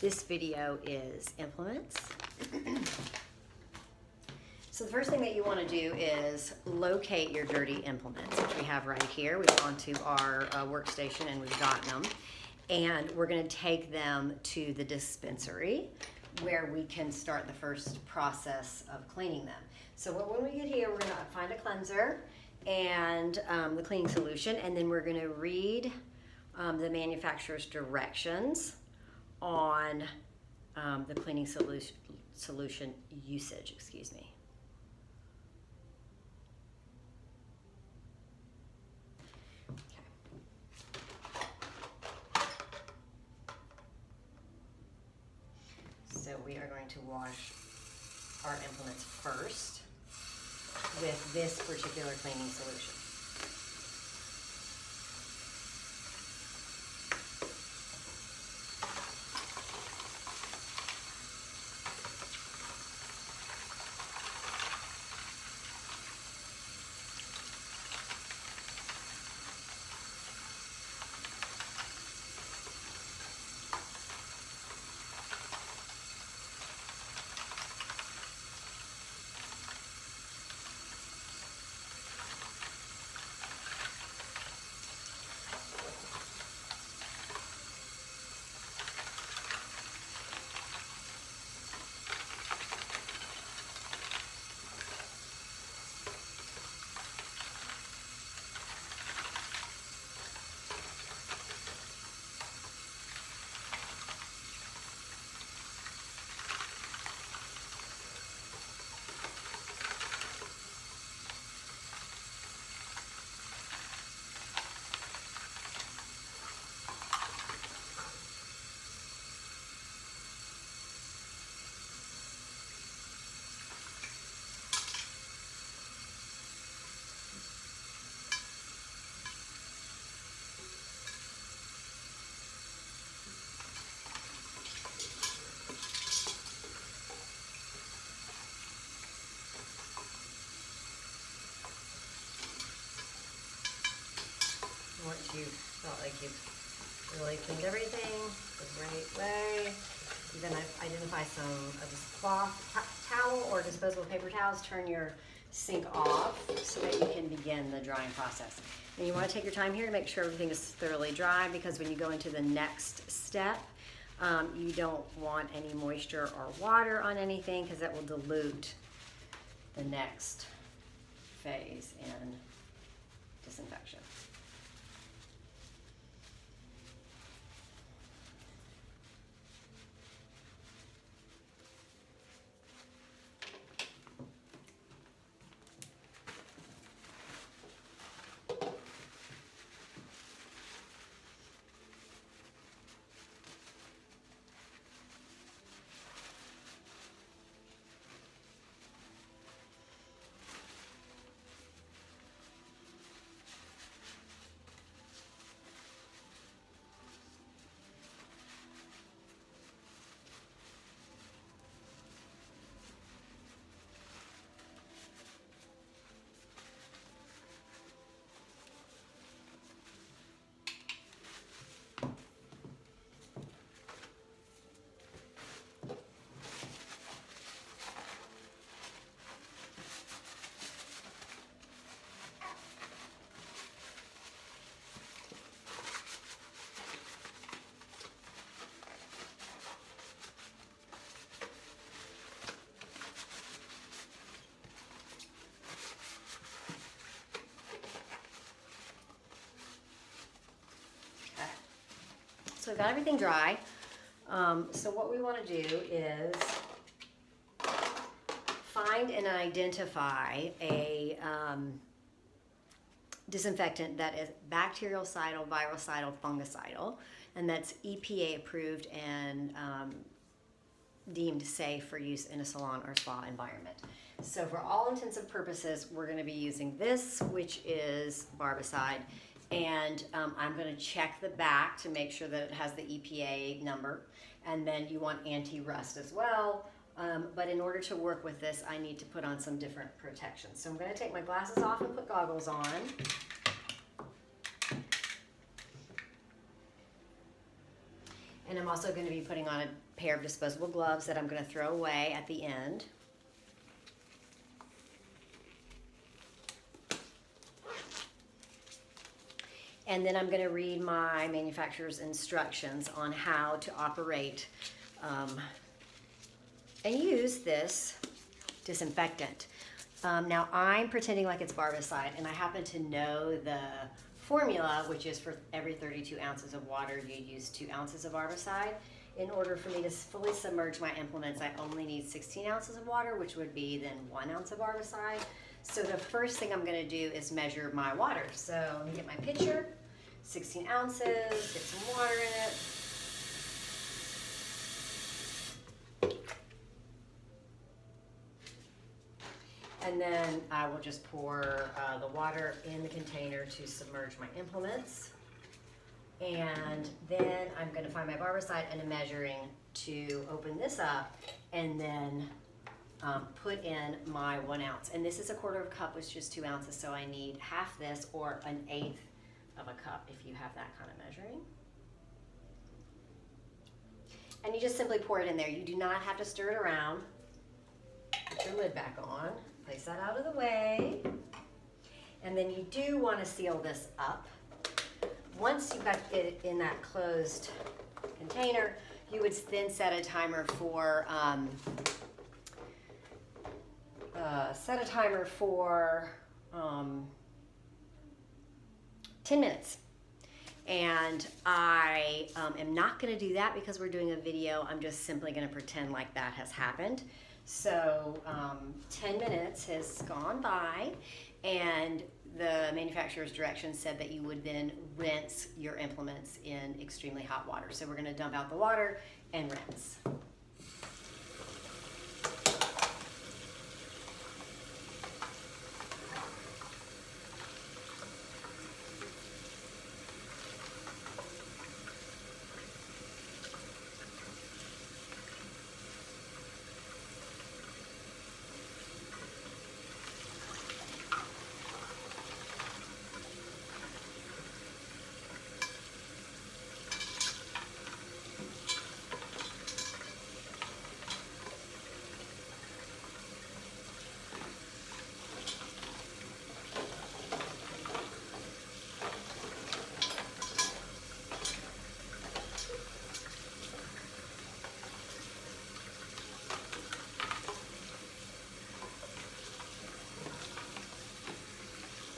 This video is implements. So the first thing that you want to do is locate your dirty implements, which we have right here. We've gone to our workstation and we've gotten them. And we're going to take them to the dispensary where we can start the first process of cleaning them. So when we get here, we're going to find a cleanser and the cleaning solution, and then we're going to read the manufacturer's directions on the cleaning solution usage, excuse me. So we are going to wash our implements first with this particular cleaning solution. Once you felt like you've really cleaned everything the right way, you then identify a cloth towel or disposable paper towels. Turn your sink off so that you can begin the drying process. And you want to take your time here to make sure everything is thoroughly dry, because when you go into the next step, you don't want any moisture or water on anything, because that will dilute the next phase in disinfection. So we've got everything dry. So what we want to do is find and identify a disinfectant that is bactericidal, virucidal, fungicidal, and that's EPA approved and deemed safe for use in a salon or spa environment. So for all intents and purposes, we're going to be using this, which is Barbicide. And I'm going to check the back to make sure that it has the EPA number. And then you want anti-rust as well. But in order to work with this, I need to put on some different protections. So I'm going to take my glasses off and put goggles on. And I'm also going to be putting on a pair of disposable gloves that I'm going to throw away at the end. And then I'm going to read my manufacturer's instructions on how to operate and use this disinfectant. Now I'm pretending like it's barbicide, and I happen to know the formula, which is for every 32 ounces of water, you use 2 ounces of barbicide. In order for me to fully submerge my implements, I only need 16 ounces of water, which would be then 1 ounce of barbicide. So the first thing I'm going to do is measure my water. So let me get my pitcher, 16 ounces, get some water in it. And then I will just pour the water in the container to submerge my implements. And then I'm going to find my barbicide and a measuring to open this up and then put in my 1 ounce. And this is a 1/4 cup, which is 2 ounces, so I need half this or 1/8 of a cup if you have that kind of measuring. And you just simply pour it in there. You do not have to stir it around. Put your lid back on. Place that out of the way. And then you do want to seal this up. Once you've got it in that closed container, you would then set a timer for 10 minutes. And I am not going to do that because we're doing a video. I'm just simply going to pretend like that has happened. So 10 minutes has gone by, and the manufacturer's directions said that you would then rinse your implements in extremely hot water. So we're going to dump out the water and rinse.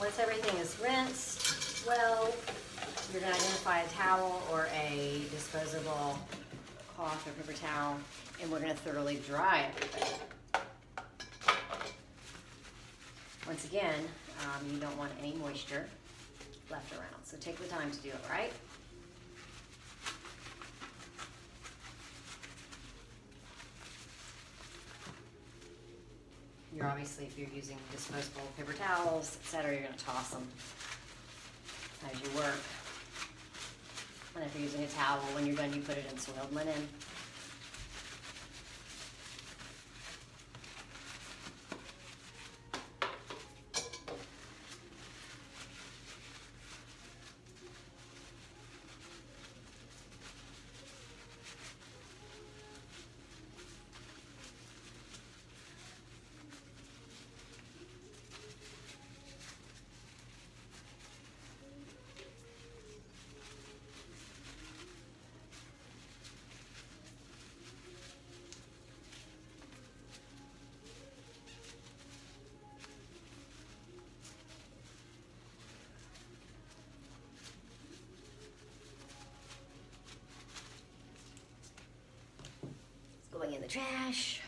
Once everything is rinsed well, you're going to identify a towel or a disposable cloth or paper towel, and we're going to thoroughly dry everything. Once again, you don't want any moisture left around, so take the time to do it right. You're obviously, if you're using disposable paper towels, etc., you're going to toss them as you work. And if you're using a towel, when you're done, you put it in soiled linen. Going in the trash.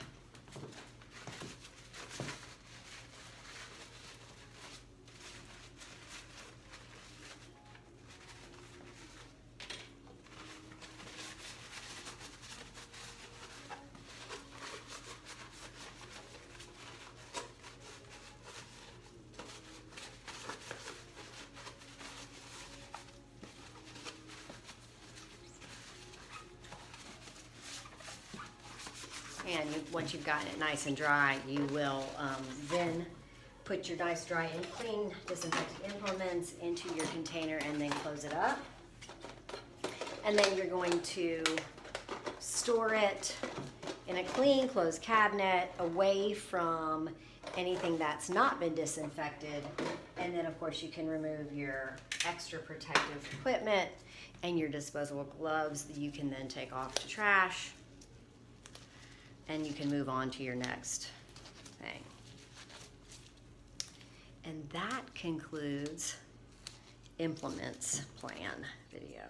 And once you've gotten it nice and dry, you will then put your nice, dry, and clean disinfected implements into your container and then close it up. And then you're going to store it in a clean, closed cabinet, away from anything that's not been disinfected. And then, of course, you can remove your extra protective equipment and your disposable gloves that you can then take off to trash. And you can move on to your next thing. And that concludes implements plan video.